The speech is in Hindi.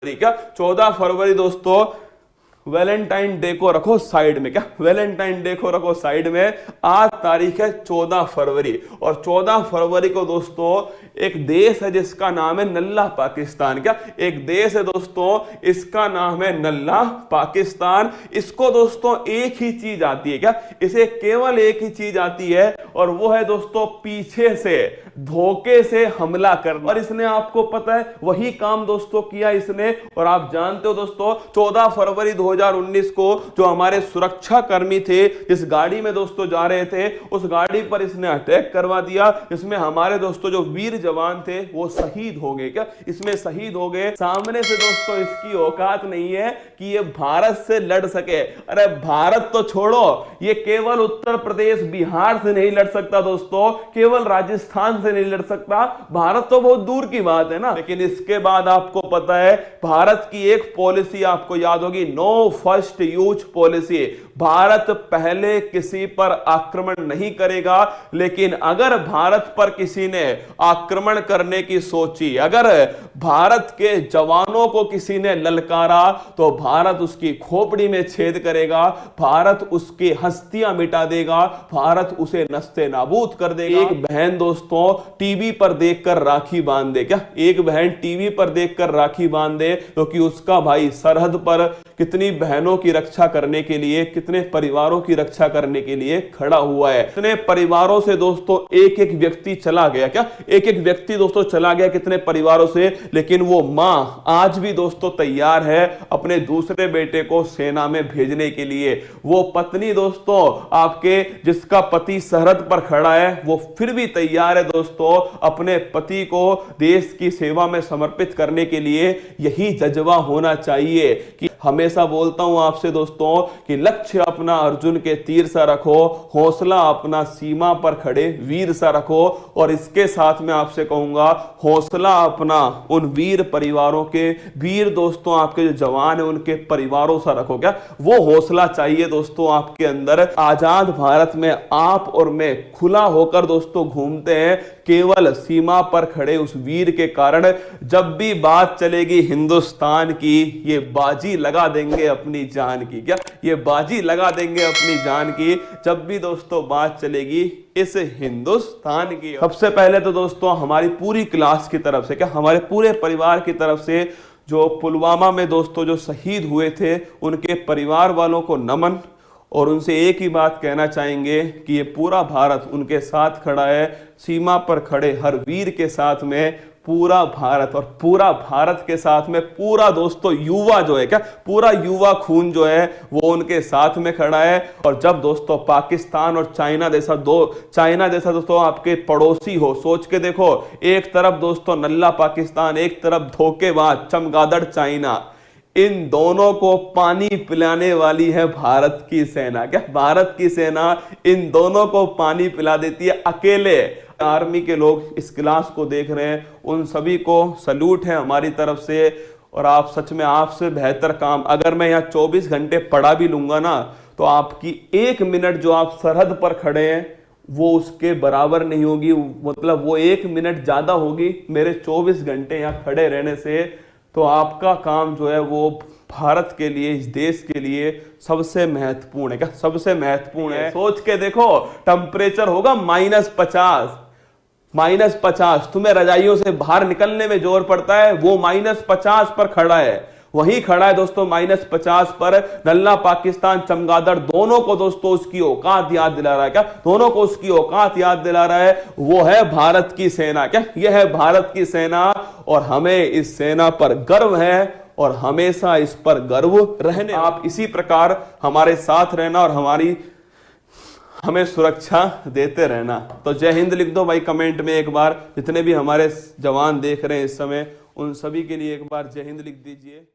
क्या 14 फरवरी दोस्तों वैलेंटाइन डे को रखो साइड में। क्या वैलेंटाइन डे को रखो साइड में। आज तारीख है 14 फरवरी और 14 फरवरी को दोस्तों एक देश है जिसका नाम है नल्ला पाकिस्तान। क्या एक देश है दोस्तों, इसका नाम है नल्ला पाकिस्तान। इसको दोस्तों एक ही चीज आती है। क्या इसे केवल एक ही चीज आती है और वो है दोस्तों पीछे से धोखे से हमला करना। और इसने आपको पता है वही काम दोस्तों किया इसने। और आप जानते हो दोस्तों 14 फरवरी 2019 को जो हमारे सुरक्षा कर्मी थे जिस गाड़ी में दोस्तों जा रहे थे उस गाड़ी पर इसने अटैक करवा दिया। इसमें हमारे दोस्तों जो वीर जवान थे वो शहीद हो गए। क्या इसमें शहीद हो गए। सामने से दोस्तों इसकी औकात नहीं है कि ये भारत से लड़ सके। अरे भारत तो छोड़ो, ये केवल उत्तर प्रदेश बिहार से नहीं लड़ सकता दोस्तों, केवल राजस्थान से नहीं लड़ सकता। भारत तो बहुत दूर की बात है ना। लेकिन इसके बाद आपको पता है भारत की एक पॉलिसी आपको याद होगी, no first use policy. Bharat पहले किसी पर आक्रमण नहीं करेगा, लेकिन अगर भारत पर किसी ने आक्रमण करने की सोची, अगर भारत के जवानों को किसी ने ललकारा तो भारत उसकी खोपड़ी में छेद करेगा, भारत उसकी हस्तियां मिटा देगा, भारत उसे नस्ते नाबूद कर देगा। एक बहन दोस्तों टीवी पर देखकर राखी बांध दे। क्या एक बहन टीवी पर देखकर राखी बांध दे क्योंकि उसका भाई सरहद पर कितनी बहनों की रक्षा करने के लिए, कितने परिवारों की रक्षा करने के लिए खड़ा हुआ है। कितने परिवारों से दोस्तों एक एक व्यक्ति चला गया। क्या एक एक व्यक्ति दोस्तों चला गया कितने परिवारों से, लेकिन वो मां आज भी दोस्तों तैयार है अपने दूसरे बेटे को सेना में भेजने के लिए। वो पत्नी दोस्तों आपके जिसका पति सरहद पर खड़ा है वो फिर भी तैयार है दोस्तों अपने पति को देश की सेवा में समर्पित करने के लिए। यही जज्बा होना चाहिए कि हमेशा बोलता हूं आपसे दोस्तों कि लक्ष्य अपना अर्जुन के तीर सा रखो, हौसला अपना सीमा पर खड़े वीर सा रखो। और इसके साथ में आपसे कहूंगा हौसला अपना उन वीर परिवारों के, वीर दोस्तों आपके जो जवान है उनके परिवारों सा रखो। क्या वो हौसला चाहिए दोस्तों आपके अंदर। आजाद भारत में आप और मैं खुला होकर दोस्तों घूमते हैं केवल सीमा पर खड़े उस वीर के कारण। जब भी बात चलेगी हिंदुस्तान की ये बाजी लगा देंगे अपनी जान की। क्या ये बाजी लगा देंगे अपनी जान की जब भी दोस्तों बात चलेगी इस हिंदुस्तान की। सबसे पहले तो दोस्तों हमारी पूरी क्लास की तरफ से, क्या हमारे पूरे परिवार की तरफ से जो पुलवामा में दोस्तों जो शहीद हुए थे उनके परिवार वालों को नमन। और उनसे एक ही बात कहना चाहेंगे कि ये पूरा भारत उनके साथ खड़ा है। सीमा पर खड़े हर वीर के साथ में पूरा भारत, और पूरा भारत के साथ में पूरा दोस्तों युवा जो है, क्या पूरा युवा खून जो है वो उनके साथ में खड़ा है। और जब दोस्तों पाकिस्तान और चाइना जैसा दोस्तों आपके पड़ोसी हो, सोच के देखो, एक तरफ दोस्तों नल्ला पाकिस्तान, एक तरफ धोखेबाज चमगादड़ चाइना, इन दोनों को पानी पिलाने वाली है भारत की सेना। क्या भारत की सेना इन दोनों को पानी पिला देती है अकेले। आर्मी के लोग इस क्लास को देख रहे हैं, उन सभी को सल्यूट है हमारी तरफ से। और आप सच में आपसे बेहतर काम, अगर मैं यहाँ 24 घंटे पढ़ा भी लूंगा ना तो आपकी 1 मिनट जो आप सरहद पर खड़े हैं वो उसके बराबर नहीं होगी। मतलब वो 1 मिनट ज्यादा होगी मेरे 24 घंटे यहाँ खड़े रहने से। तो आपका काम जो है वो भारत के लिए, इस देश के लिए सबसे महत्वपूर्ण है। क्या सबसे महत्वपूर्ण है। सोच के देखो टेम्परेचर होगा -50, -50। तुम्हें रजाइयों से बाहर निकलने में जोर पड़ता है, वो -50 पर खड़ा है। वही खड़ा है दोस्तों -50 पर। नल्ला पाकिस्तान चमगादड़ दोनों को दोस्तों उसकी औकात याद दिला रहा है। क्या दोनों को उसकी औकात याद दिला रहा है। वो है भारत की सेना। क्या यह है भारत की सेना और हमें इस सेना पर गर्व है और हमेशा इस पर गर्व रहने। आप इसी प्रकार हमारे साथ रहना और हमें सुरक्षा देते रहना। तो जय हिंद लिख दो भाई कमेंट में एक बार। जितने भी हमारे जवान देख रहे हैं इस समय उन सभी के लिए एक बार जय हिंद लिख दीजिए।